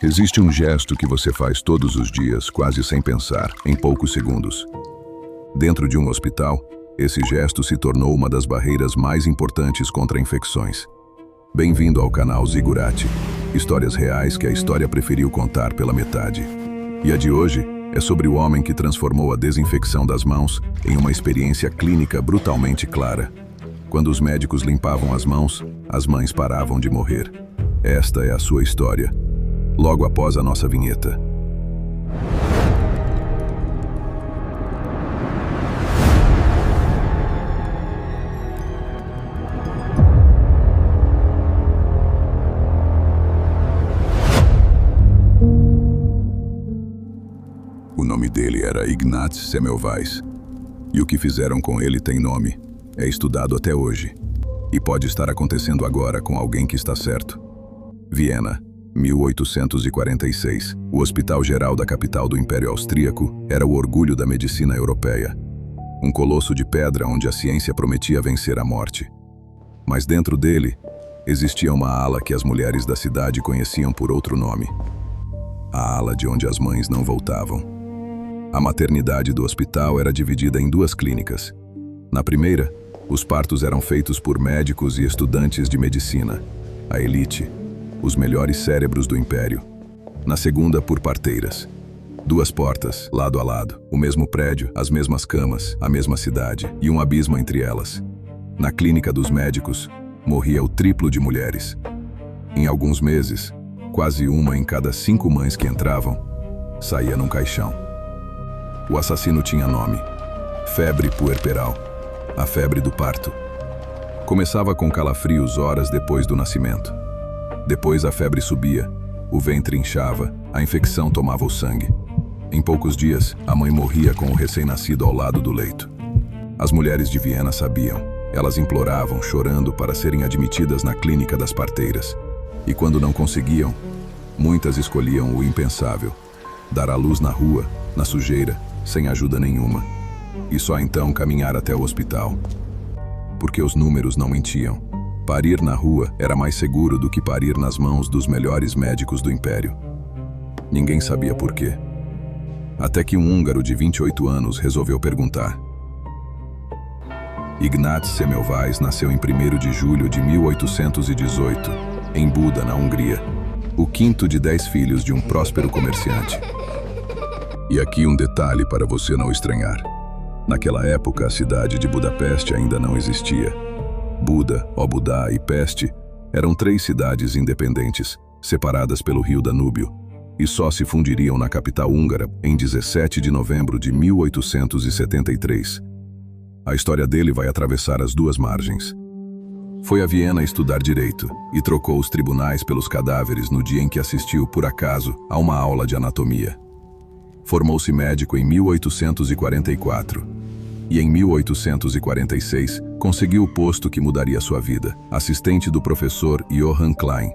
Existe um gesto que você faz todos os dias, quase sem pensar, em poucos segundos. Dentro de um hospital, esse gesto se tornou uma das barreiras mais importantes contra infecções. Bem-vindo ao canal Zigurati, histórias reais que a história preferiu contar pela metade. E a de hoje é sobre o homem que transformou a desinfecção das mãos em uma experiência clínica brutalmente clara. Quando os médicos limpavam as mãos, as mães paravam de morrer. Esta é a sua história. Logo após a nossa vinheta. O nome dele era Ignaz Semmelweis. E o que fizeram com ele tem nome. É estudado até hoje. E pode estar acontecendo agora com alguém que está certo. Viena, 1846. O Hospital Geral da capital do Império Austríaco era o orgulho da medicina europeia. Um colosso de pedra onde a ciência prometia vencer a morte. Mas dentro dele, existia uma ala que as mulheres da cidade conheciam por outro nome. A ala de onde as mães não voltavam. A maternidade do hospital era dividida em duas clínicas. Na primeira, os partos eram feitos por médicos e estudantes de medicina, a elite, os melhores cérebros do império. Na segunda, por parteiras. Duas portas, lado a lado, o mesmo prédio, as mesmas camas, a mesma cidade e um abismo entre elas. Na clínica dos médicos, morria o triplo de mulheres. Em alguns meses, quase uma em cada 5 mães que entravam, saía num caixão. O assassino tinha nome: febre puerperal, a febre do parto. Começava com calafrios horas depois do nascimento. Depois a febre subia, o ventre inchava, a infecção tomava o sangue. Em poucos dias, a mãe morria com o recém-nascido ao lado do leito. As mulheres de Viena sabiam. Elas imploravam, chorando, para serem admitidas na clínica das parteiras. E quando não conseguiam, muitas escolhiam o impensável: dar à luz na rua, na sujeira, sem ajuda nenhuma. E só então caminhar até o hospital. Porque os números não mentiam. Parir na rua era mais seguro do que parir nas mãos dos melhores médicos do império. Ninguém sabia por quê. Até que um húngaro de 28 anos resolveu perguntar. Ignaz Semmelweis nasceu em 1º de julho de 1818, em Buda, na Hungria, o quinto de 10 filhos de um próspero comerciante. E aqui um detalhe para você não estranhar. Naquela época, a cidade de Budapeste ainda não existia. Buda, Óbudá e Peste eram 3 cidades independentes, separadas pelo rio Danúbio, e só se fundiriam na capital húngara em 17 de novembro de 1873. A história dele vai atravessar as duas margens. Foi a Viena estudar direito e trocou os tribunais pelos cadáveres no dia em que assistiu, por acaso, a uma aula de anatomia. Formou-se médico em 1844. E em 1846, conseguiu o posto que mudaria sua vida, assistente do professor Johann Klein,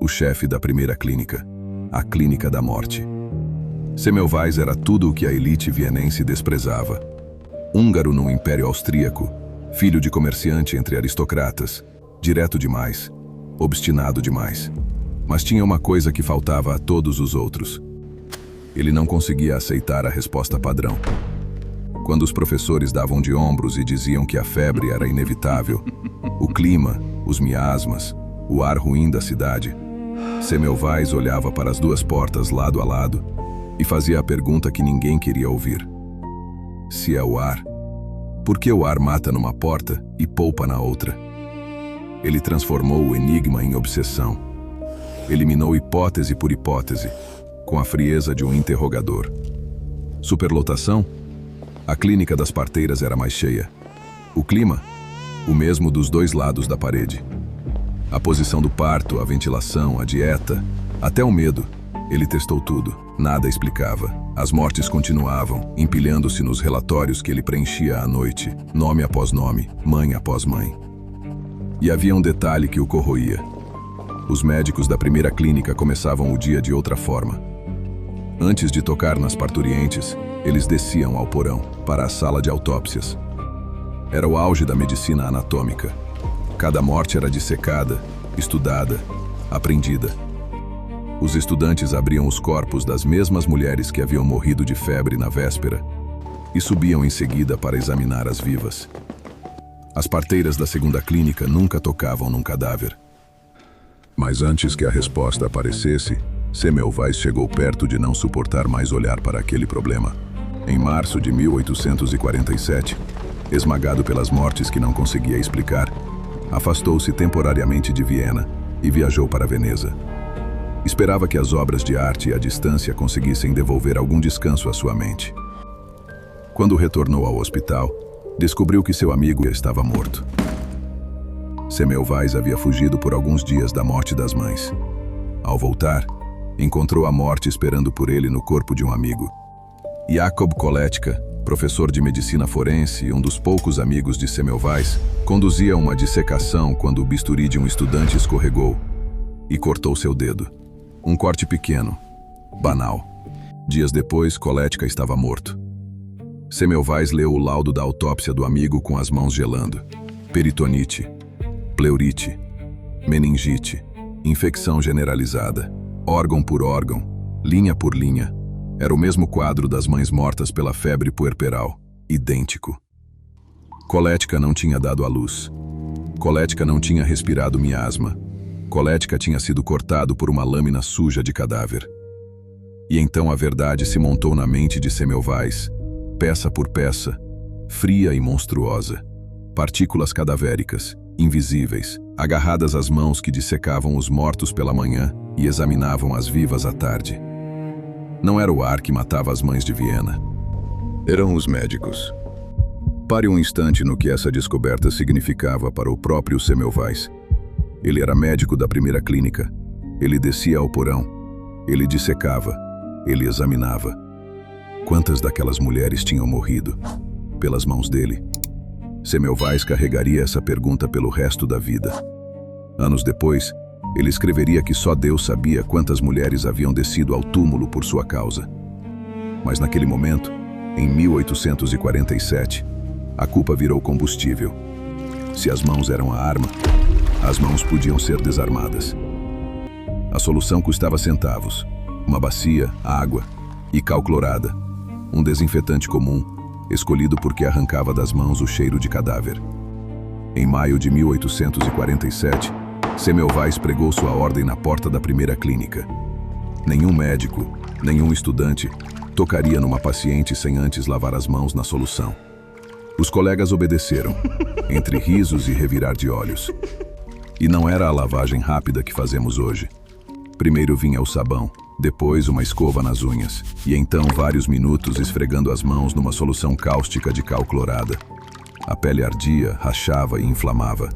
o chefe da primeira clínica, a Clínica da Morte. Semmelweis era tudo o que a elite vienense desprezava. Húngaro no Império Austríaco, filho de comerciante entre aristocratas, direto demais, obstinado demais. Mas tinha uma coisa que faltava a todos os outros. Ele não conseguia aceitar a resposta padrão. Quando os professores davam de ombros e diziam que a febre era inevitável, o clima, os miasmas, o ar ruim da cidade, Semmelweis olhava para as duas portas lado a lado e fazia a pergunta que ninguém queria ouvir. Se é o ar, por que o ar mata numa porta e poupa na outra? Ele transformou o enigma em obsessão. Eliminou hipótese por hipótese, com a frieza de um interrogador. Superlotação? A clínica das parteiras era mais cheia. O clima? O mesmo dos dois lados da parede. A posição do parto, a ventilação, a dieta, até o medo. Ele testou tudo. Nada explicava. As mortes continuavam, empilhando-se nos relatórios que ele preenchia à noite, nome após nome, mãe após mãe. E havia um detalhe que o corroía. Os médicos da primeira clínica começavam o dia de outra forma. Antes de tocar nas parturientes, eles desciam ao porão, para a sala de autópsias. Era o auge da medicina anatômica. Cada morte era dissecada, estudada, aprendida. Os estudantes abriam os corpos das mesmas mulheres que haviam morrido de febre na véspera e subiam em seguida para examinar as vivas. As parteiras da segunda clínica nunca tocavam num cadáver. Mas antes que a resposta aparecesse, Semmelweis chegou perto de não suportar mais olhar para aquele problema. Em março de 1847, esmagado pelas mortes que não conseguia explicar, afastou-se temporariamente de Viena e viajou para Veneza. Esperava que as obras de arte e a distância conseguissem devolver algum descanso à sua mente. Quando retornou ao hospital, descobriu que seu amigo estava morto. Semmelweis havia fugido por alguns dias da morte das mães. Ao voltar, encontrou a morte esperando por ele no corpo de um amigo. Jakob Koletka, professor de medicina forense e um dos poucos amigos de Semmelweis, conduzia uma dissecação quando o bisturi de um estudante escorregou e cortou seu dedo. Um corte pequeno, banal. Dias depois, Koletka estava morto. Semmelweis leu o laudo da autópsia do amigo com as mãos gelando. Peritonite, pleurite, meningite, infecção generalizada, órgão por órgão, linha por linha. Era o mesmo quadro das mães mortas pela febre puerperal, idêntico. Koletka não tinha dado à luz. Koletka não tinha respirado miasma. Koletka tinha sido cortado por uma lâmina suja de cadáver. E então a verdade se montou na mente de Semmelweis, peça por peça, fria e monstruosa. Partículas cadavéricas, invisíveis, agarradas às mãos que dissecavam os mortos pela manhã e examinavam as vivas à tarde. Não era o ar que matava as mães de Viena. Eram os médicos. Pare um instante no que essa descoberta significava para o próprio Semmelweis. Ele era médico da primeira clínica. Ele descia ao porão. Ele dissecava. Ele examinava. Quantas daquelas mulheres tinham morrido? Pelas mãos dele? Semmelweis carregaria essa pergunta pelo resto da vida. Anos depois, ele escreveria que só Deus sabia quantas mulheres haviam descido ao túmulo por sua causa. Mas naquele momento, em 1847, a culpa virou combustível. Se as mãos eram a arma, as mãos podiam ser desarmadas. A solução custava centavos, uma bacia, água e cal clorada, um desinfetante comum, escolhido porque arrancava das mãos o cheiro de cadáver. Em maio de 1847, Semmelweis pregou sua ordem na porta da primeira clínica. Nenhum médico, nenhum estudante, tocaria numa paciente sem antes lavar as mãos na solução. Os colegas obedeceram, entre risos e revirar de olhos. E não era a lavagem rápida que fazemos hoje. Primeiro vinha o sabão, depois uma escova nas unhas, e então vários minutos esfregando as mãos numa solução cáustica de cal clorada. A pele ardia, rachava e inflamava.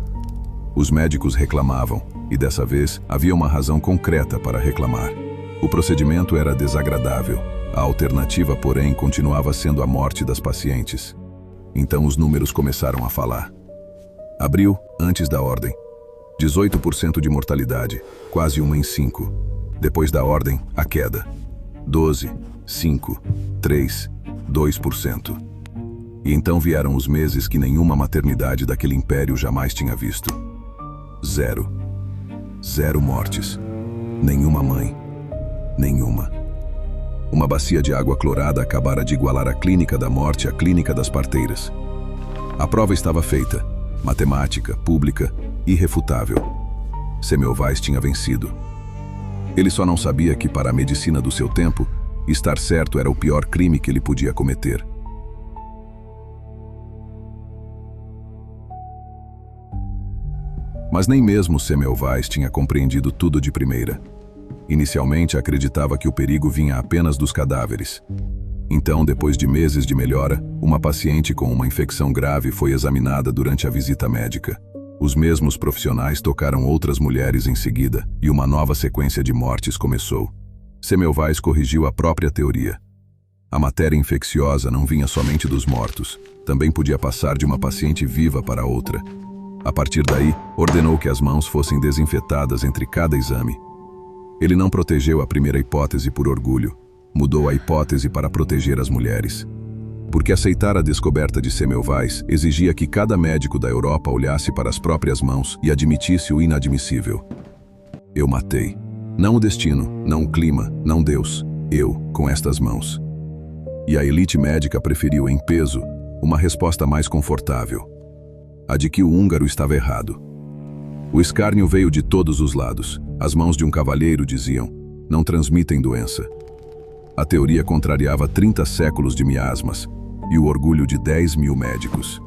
Os médicos reclamavam, e dessa vez havia uma razão concreta para reclamar. O procedimento era desagradável. A alternativa, porém, continuava sendo a morte das pacientes. Então os números começaram a falar. Abril, antes da ordem. 18% de mortalidade, quase 1 em 5. Depois da ordem, a queda. 12, 5, 3, 2%. E então vieram os meses que nenhuma maternidade daquele império jamais tinha visto. 0. 0 mortes. Nenhuma mãe. Nenhuma. Uma bacia de água clorada acabara de igualar a clínica da morte à clínica das parteiras. A prova estava feita. Matemática, pública, irrefutável. Semmelweis tinha vencido. Ele só não sabia que, para a medicina do seu tempo, estar certo era o pior crime que ele podia cometer. Mas nem mesmo Semmelweis tinha compreendido tudo de primeira. Inicialmente acreditava que o perigo vinha apenas dos cadáveres. Então, depois de meses de melhora, uma paciente com uma infecção grave foi examinada durante a visita médica. Os mesmos profissionais tocaram outras mulheres em seguida, e uma nova sequência de mortes começou. Semmelweis corrigiu a própria teoria. A matéria infecciosa não vinha somente dos mortos, também podia passar de uma paciente viva para outra. A partir daí, ordenou que as mãos fossem desinfetadas entre cada exame. Ele não protegeu a primeira hipótese por orgulho, mudou a hipótese para proteger as mulheres. Porque aceitar a descoberta de Semmelweis exigia que cada médico da Europa olhasse para as próprias mãos e admitisse o inadmissível. Eu matei. Não o destino, não o clima, não Deus. Eu, com estas mãos. E a elite médica preferiu, em peso, uma resposta mais confortável. A de que o húngaro estava errado. O escárnio veio de todos os lados. As mãos de um cavalheiro diziam, não transmitem doença. A teoria contrariava 30 séculos de miasmas e o orgulho de 10.000 médicos.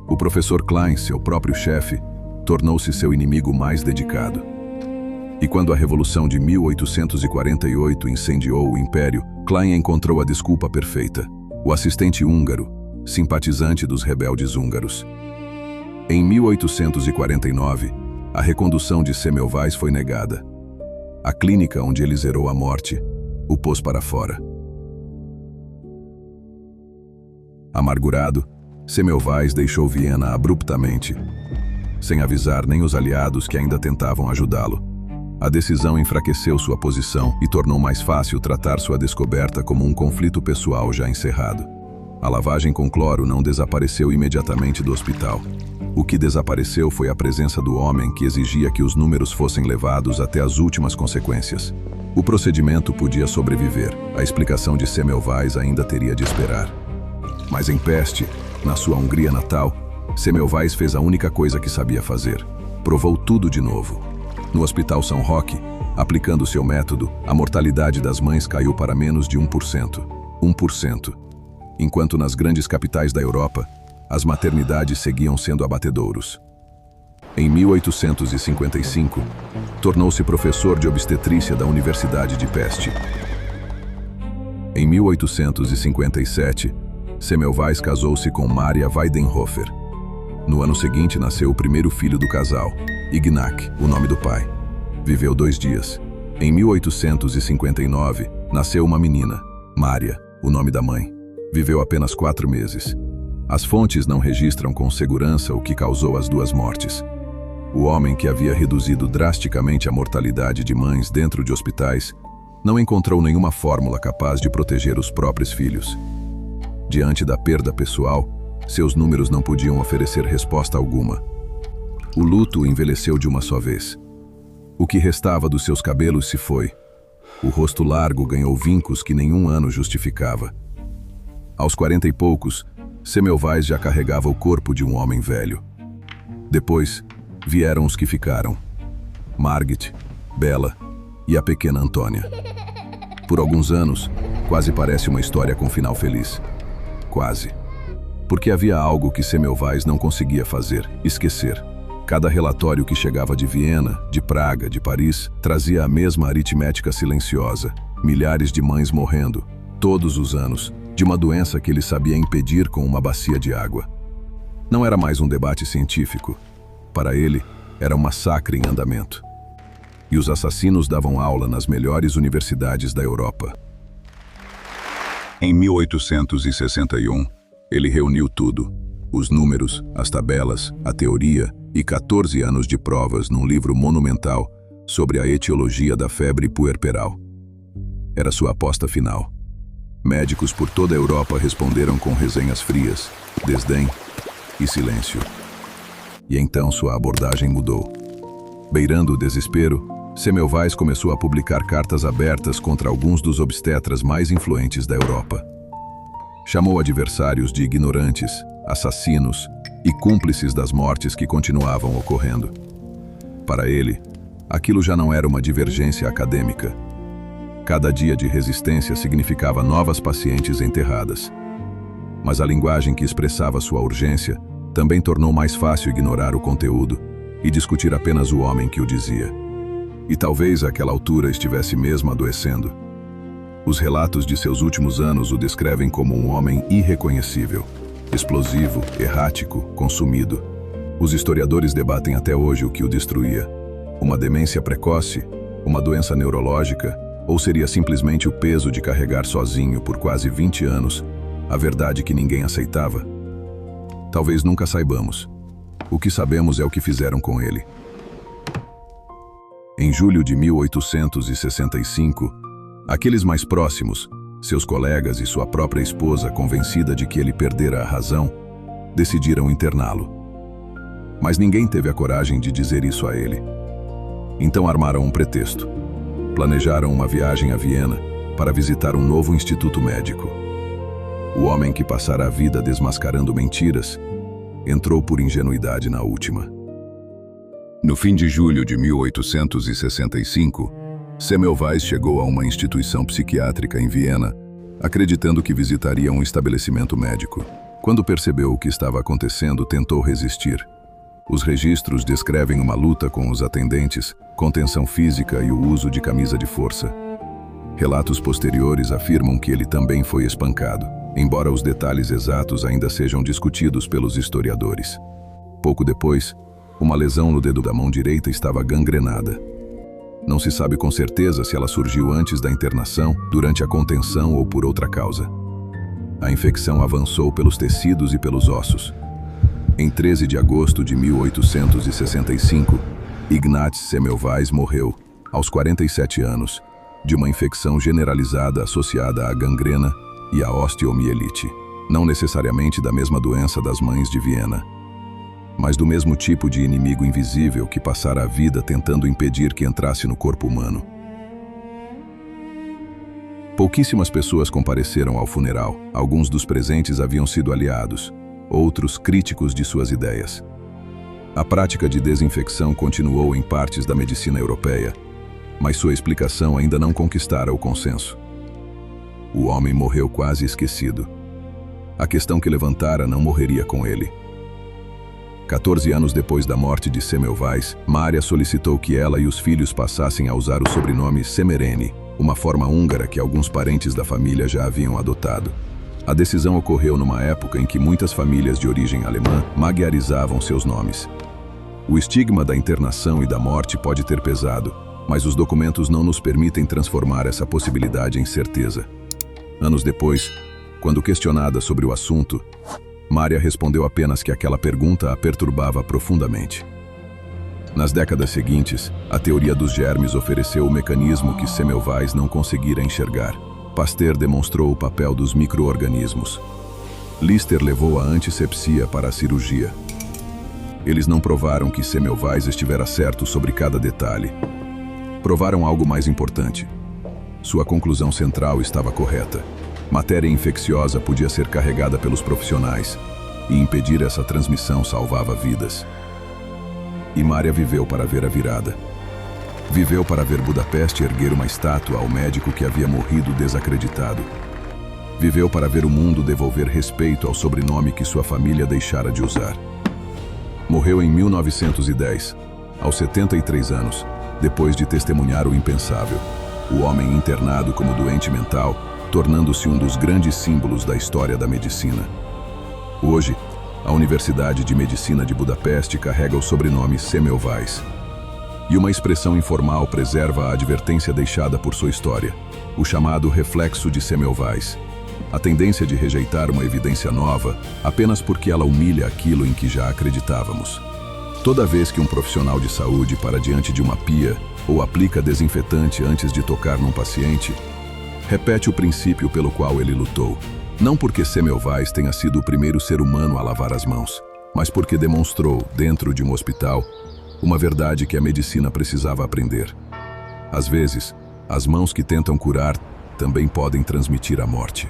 O professor Klein, seu próprio chefe, tornou-se seu inimigo mais dedicado. E quando a Revolução de 1848 incendiou o Império, Klein encontrou a desculpa perfeita. O assistente húngaro, simpatizante dos rebeldes húngaros. Em 1849, a recondução de Semmelweis foi negada. A clínica onde ele zerou a morte o pôs para fora. Amargurado, Semmelweis deixou Viena abruptamente, sem avisar nem os aliados que ainda tentavam ajudá-lo. A decisão enfraqueceu sua posição e tornou mais fácil tratar sua descoberta como um conflito pessoal já encerrado. A lavagem com cloro não desapareceu imediatamente do hospital. O que desapareceu foi a presença do homem que exigia que os números fossem levados até as últimas consequências. O procedimento podia sobreviver, a explicação de Semmelweis ainda teria de esperar. Mas em Peste, na sua Hungria natal, Semmelweis fez a única coisa que sabia fazer. Provou tudo de novo. No Hospital São Roque, aplicando seu método, a mortalidade das mães caiu para menos de 1%. 1%. Enquanto nas grandes capitais da Europa, as maternidades seguiam sendo abatedouros. Em 1855, tornou-se professor de obstetrícia da Universidade de Peste. Em 1857, Semmelweis casou-se com Maria Weidenhofer. No ano seguinte nasceu o primeiro filho do casal, Ignác, o nome do pai. Viveu 2 dias. Em 1859, nasceu uma menina, Maria, o nome da mãe. Viveu apenas 4 meses. As fontes não registram com segurança o que causou as 2 mortes. O homem que havia reduzido drasticamente a mortalidade de mães dentro de hospitais não encontrou nenhuma fórmula capaz de proteger os próprios filhos. Diante da perda pessoal, seus números não podiam oferecer resposta alguma. O luto envelheceu de uma só vez. O que restava dos seus cabelos se foi. O rosto largo ganhou vincos que nenhum ano justificava. Aos 40 e poucos, Semmelweis já carregava o corpo de um homem velho. Depois, vieram os que ficaram. Margit, Bela e a pequena Antônia. Por alguns anos, quase parece uma história com final feliz. Quase. Porque havia algo que Semmelweis não conseguia fazer, esquecer. Cada relatório que chegava de Viena, de Praga, de Paris, trazia a mesma aritmética silenciosa. Milhares de mães morrendo, todos os anos, de uma doença que ele sabia impedir com uma bacia de água. Não era mais um debate científico. Para ele, era um massacre em andamento. E os assassinos davam aula nas melhores universidades da Europa. Em 1861, ele reuniu tudo. Os números, as tabelas, a teoria e 14 anos de provas num livro monumental sobre a etiologia da febre puerperal. Era sua aposta final. Médicos por toda a Europa responderam com resenhas frias, desdém e silêncio. E então sua abordagem mudou. Beirando o desespero, Semmelweis começou a publicar cartas abertas contra alguns dos obstetras mais influentes da Europa. Chamou adversários de ignorantes, assassinos e cúmplices das mortes que continuavam ocorrendo. Para ele, aquilo já não era uma divergência acadêmica. Cada dia de resistência significava novas pacientes enterradas. Mas a linguagem que expressava sua urgência também tornou mais fácil ignorar o conteúdo e discutir apenas o homem que o dizia. E talvez àquela altura estivesse mesmo adoecendo. Os relatos de seus últimos anos o descrevem como um homem irreconhecível, explosivo, errático, consumido. Os historiadores debatem até hoje o que o destruía. Uma demência precoce? Uma doença neurológica? Ou seria simplesmente o peso de carregar sozinho por quase 20 anos a verdade que ninguém aceitava? Talvez nunca saibamos. O que sabemos é o que fizeram com ele. Em julho de 1865, aqueles mais próximos, seus colegas e sua própria esposa, convencida de que ele perdera a razão, decidiram interná-lo. Mas ninguém teve a coragem de dizer isso a ele. Então armaram um pretexto. planejaram uma viagem a Viena para visitar um novo instituto médico. O homem que passara a vida desmascarando mentiras entrou por ingenuidade na última. No fim de julho de 1865, Semmelweis chegou a uma instituição psiquiátrica em Viena, acreditando que visitaria um estabelecimento médico. Quando percebeu o que estava acontecendo, tentou resistir. Os registros descrevem uma luta com os atendentes, contenção física e o uso de camisa de força. Relatos posteriores afirmam que ele também foi espancado, embora os detalhes exatos ainda sejam discutidos pelos historiadores. Pouco depois, uma lesão no dedo da mão direita estava gangrenada. Não se sabe com certeza se ela surgiu antes da internação, durante a contenção ou por outra causa. A infecção avançou pelos tecidos e pelos ossos. Em 13 de agosto de 1865, Ignaz Semmelweis morreu, aos 47 anos, de uma infecção generalizada associada à gangrena e à osteomielite, não necessariamente da mesma doença das mães de Viena, mas do mesmo tipo de inimigo invisível que passara a vida tentando impedir que entrasse no corpo humano. Pouquíssimas pessoas compareceram ao funeral. Alguns dos presentes haviam sido aliados, outros críticos de suas ideias. A prática de desinfecção continuou em partes da medicina europeia, mas sua explicação ainda não conquistara o consenso. O homem morreu quase esquecido. A questão que levantara não morreria com ele. 14 anos depois da morte de Semmelweis, Mária solicitou que ela e os filhos passassem a usar o sobrenome Semereny, uma forma húngara que alguns parentes da família já haviam adotado. A decisão ocorreu numa época em que muitas famílias de origem alemã magyarizavam seus nomes. O estigma da internação e da morte pode ter pesado, mas os documentos não nos permitem transformar essa possibilidade em certeza. Anos depois, quando questionada sobre o assunto, Mária respondeu apenas que aquela pergunta a perturbava profundamente. Nas décadas seguintes, a teoria dos germes ofereceu o mecanismo que Semmelweis não conseguira enxergar. Pasteur demonstrou o papel dos micro-organismos. Lister levou a antisepsia para a cirurgia. Eles não provaram que Semmelweis estivera certo sobre cada detalhe. Provaram algo mais importante. Sua conclusão central estava correta. Matéria infecciosa podia ser carregada pelos profissionais, e impedir essa transmissão salvava vidas. E Mária viveu para ver a virada. Viveu para ver Budapeste erguer uma estátua ao médico que havia morrido desacreditado. Viveu para ver o mundo devolver respeito ao sobrenome que sua família deixara de usar. Morreu em 1910, aos 73 anos, depois de testemunhar o impensável. O homem internado como doente mental, tornando-se um dos grandes símbolos da história da medicina. Hoje, a Universidade de Medicina de Budapeste carrega o sobrenome Semmelweis. E uma expressão informal preserva a advertência deixada por sua história, o chamado reflexo de Semmelweis, a tendência de rejeitar uma evidência nova apenas porque ela humilha aquilo em que já acreditávamos. Toda vez que um profissional de saúde para diante de uma pia ou aplica desinfetante antes de tocar num paciente, repete o princípio pelo qual ele lutou, não porque Semmelweis tenha sido o primeiro ser humano a lavar as mãos, mas porque demonstrou, dentro de um hospital, uma verdade que a medicina precisava aprender. Às vezes, as mãos que tentam curar também podem transmitir a morte.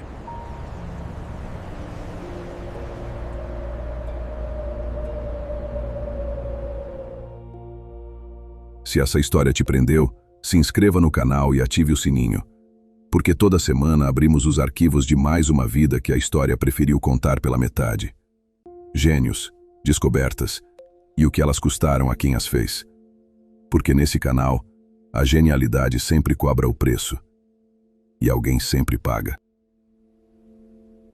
Se essa história te prendeu, se inscreva no canal e ative o sininho, porque toda semana abrimos os arquivos de mais uma vida que a história preferiu contar pela metade. Gênios, descobertas, e o que elas custaram a quem as fez. Porque nesse canal, a genialidade sempre cobra o preço. E alguém sempre paga.